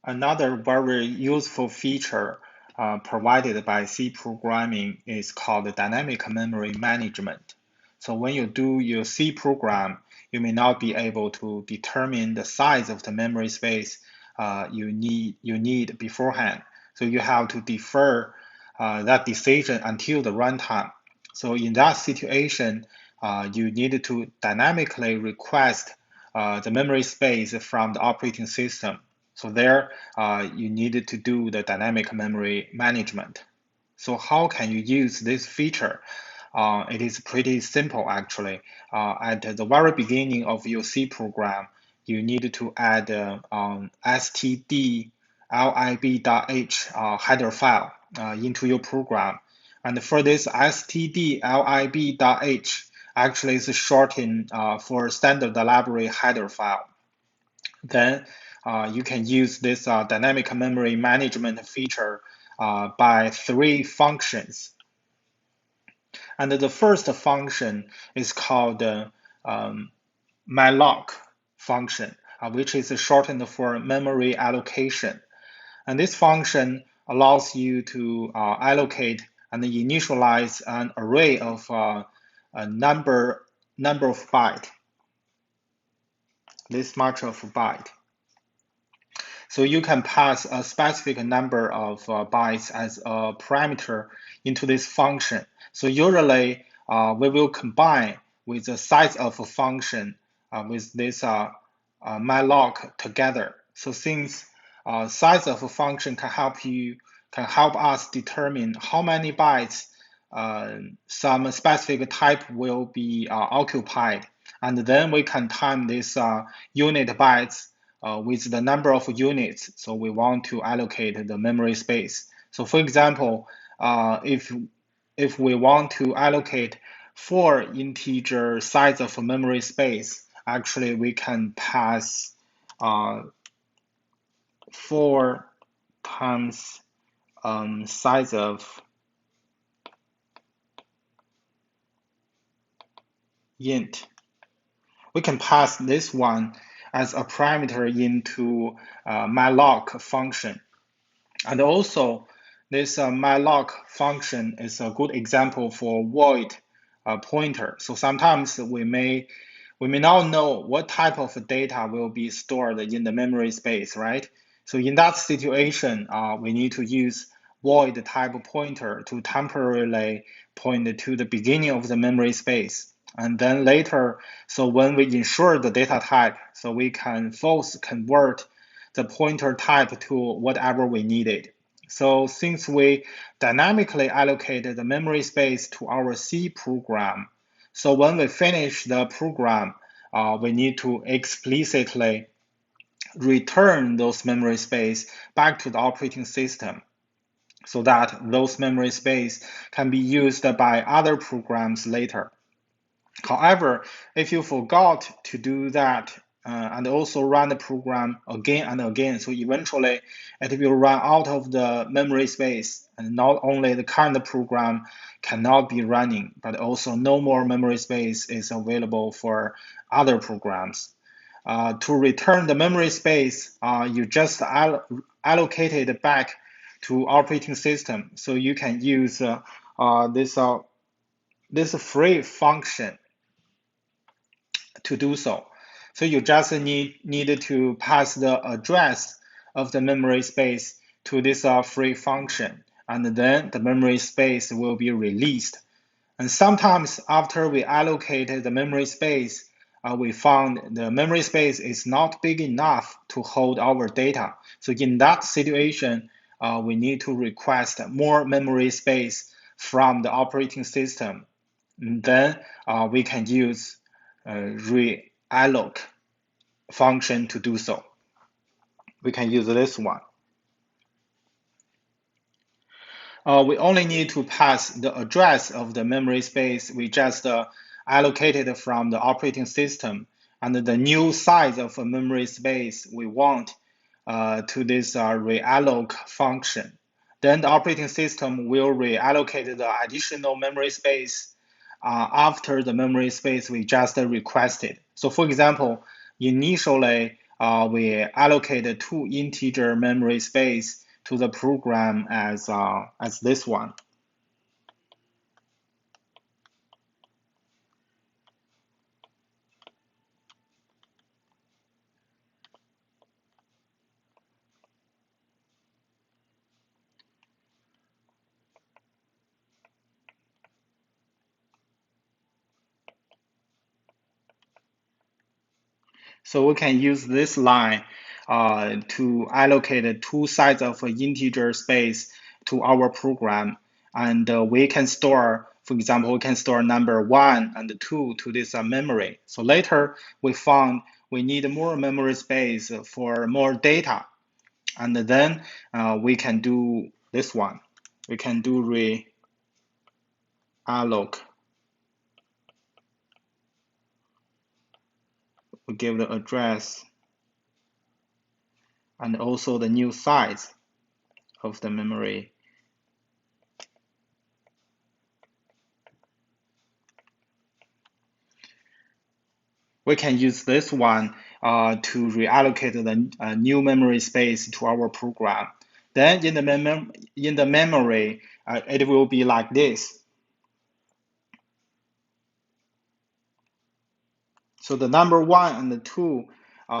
Another very useful feature provided by C programming is called dynamic memory management. So when you do your C program, you may not be able to determine the size of the memory space you need beforehand. So you have to defer that decision until the runtime. So in that situation, you need to dynamically request the memory space from the operating system. So there, you needed to do the dynamic memory management. So how can you use this feature? It is pretty simple actually. At the very beginning of your C program, you need to add stdlib.h header file into your program. And for this stdlib.h, actually is shortened for standard library header file. Then you can use this dynamic memory management feature by 3 functions. And the first function is called malloc function, which is shortened for memory allocation. And this function allows you to allocate and initialize an array of a number of byte, this much of byte. So you can pass a specific number of bytes as a parameter into this function. So usually we will combine with the size of a function with this malloc together. So since size of a function can help us determine how many bytes some specific type will be occupied, and then we can time this unit bytes with the number of units. So we want to allocate the memory space. So for example, if we want to allocate 4 integer size of memory space, actually we can pass 4 times size of int. We can pass this one as a parameter into malloc function. And also, this malloc function is a good example for void pointer. So sometimes we may not know what type of data will be stored in the memory space, right? So in that situation, we need to use void type pointer to temporarily point to the beginning of the memory space. And then later, so when we ensure the data type, so we can false convert the pointer type to whatever we needed. So since we dynamically allocated the memory space to our C program, so when we finish the program, we need to explicitly return those memory space back to the operating system so that those memory space can be used by other programs later. However, if you forgot to do that and also run the program again and again, so eventually it will run out of the memory space, and not only the current program cannot be running, but also no more memory space is available for other programs. To return the memory space, you just allocate it back to operating system. So you can use this free function to do so. So you just need to pass the address of the memory space to this free function, and then the memory space will be released. And sometimes after we allocated the memory space, we found the memory space is not big enough to hold our data. So in that situation, we need to request more memory space from the operating system. And then we can use realloc function to do so. We can use this one. We only need to pass the address of the memory space we just allocated from the operating system and the new size of a memory space we want to this realloc function. Then the operating system will reallocate the additional memory space after the memory space we just requested. So for example, initially we allocated 2 integer memory space to the program as this one. So we can use this line to allocate 2 sides of an integer space to our program. And we can store, for example, we can store number 1 and 2 to this memory. So later we found we need more memory space for more data. And then we can do this one. We can do realloc. We give the address and also the new size of the memory. We can use this one to reallocate the new memory space to our program. Then in the memory, it will be like this. So the number 1 and the 2,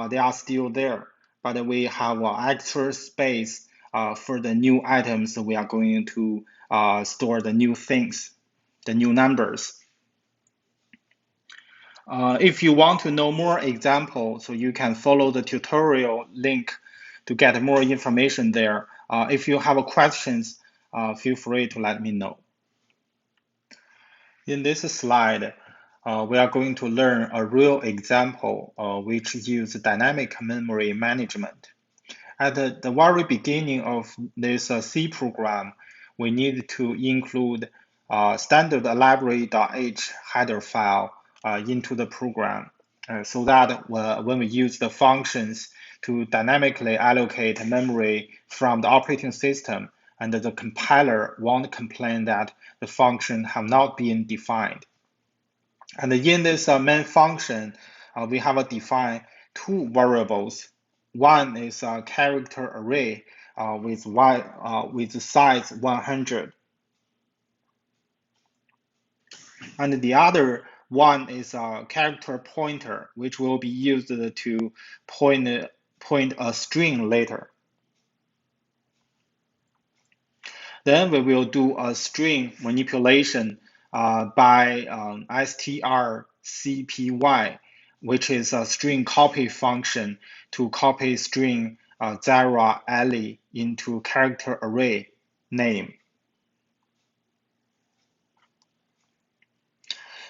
they are still there, but we have extra space for the new items. We are going to store the new things, the new numbers. If you want to know more examples, so you can follow the tutorial link to get more information there. If you have questions, feel free to let me know. In this slide, we are going to learn a real example which uses dynamic memory management. At the very beginning of this C program, we need to include standard library.h header file into the program so that when we use the functions to dynamically allocate memory from the operating system, and the compiler won't complain that the function have not been defined. And in this main function, we have defined 2 variables. One is a character array with size 100, and the other one is a character pointer, which will be used to point a string later. Then we will do a string manipulation by strcpy, which is a string copy function to copy string Zara Ali into character array name.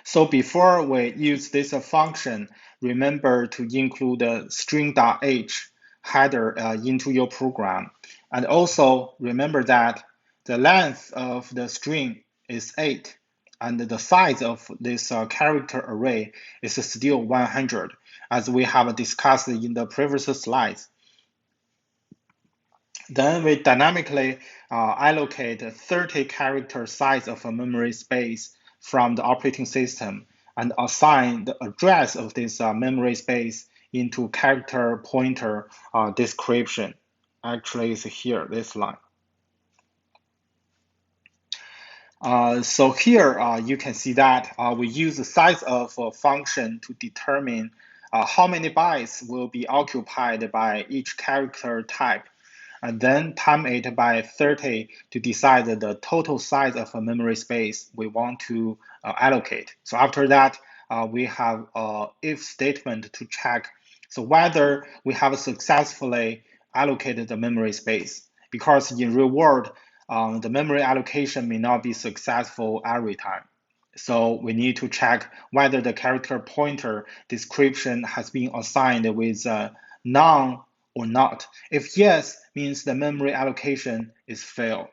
So before we use this function, remember to include the string.h header into your program. And also remember that the length of the string is 8, and the size of this character array is still 100, as we have discussed in the previous slides. Then we dynamically allocate 30 character size of a memory space from the operating system and assign the address of this memory space into character pointer description. Actually, it's here, this line. So here you can see that we use the size of a function to determine how many bytes will be occupied by each character type, and then time it by 30 to decide the total size of a memory space we want to allocate. So after that, we have a if statement to check so whether we have successfully allocated the memory space. Because in real world, the memory allocation may not be successful every time. So we need to check whether the character pointer description has been assigned with none or not. If yes, means the memory allocation is failed.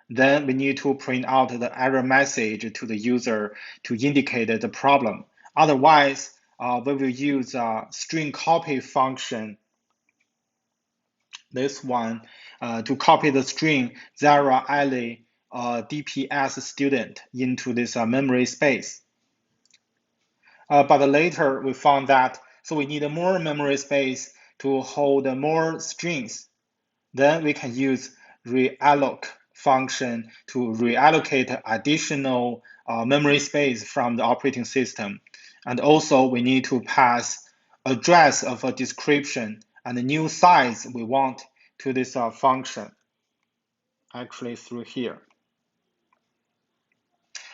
Then we need to print out the error message to the user to indicate the problem. Otherwise, we will use a string copy function, this one, to copy the string Zara Ali DPS student into this memory space. But later we found that so we need more memory space to hold more strings. Then we can use realloc function to reallocate additional memory space from the operating system. And also we need to pass address of a description and the new size we want to this function, actually through here.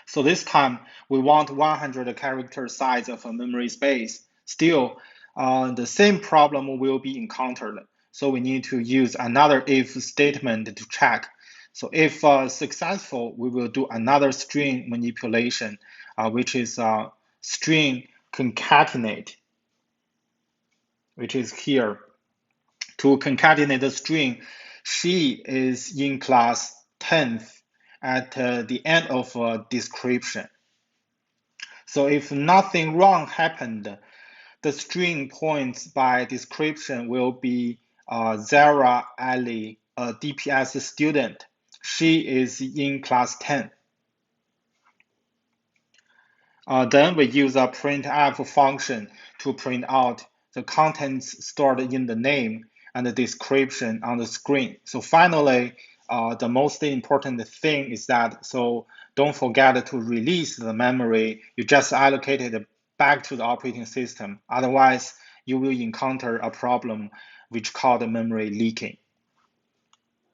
So this time we want 100 character size of a memory space. Still, the same problem will be encountered. So we need to use another if statement to check. So if successful, we will do another string manipulation, which is string concatenate, which is here. To concatenate the string, she is in class 10th at the end of a description. So if nothing wrong happened, the string points by description will be Zara Ali, a DPS student. She is in class 10. Then we use a printf function to print out the contents stored in the name and the description on the screen. So finally, the most important thing is that, so don't forget to release the memory you just allocated back to the operating system. Otherwise, you will encounter a problem which called memory leaking.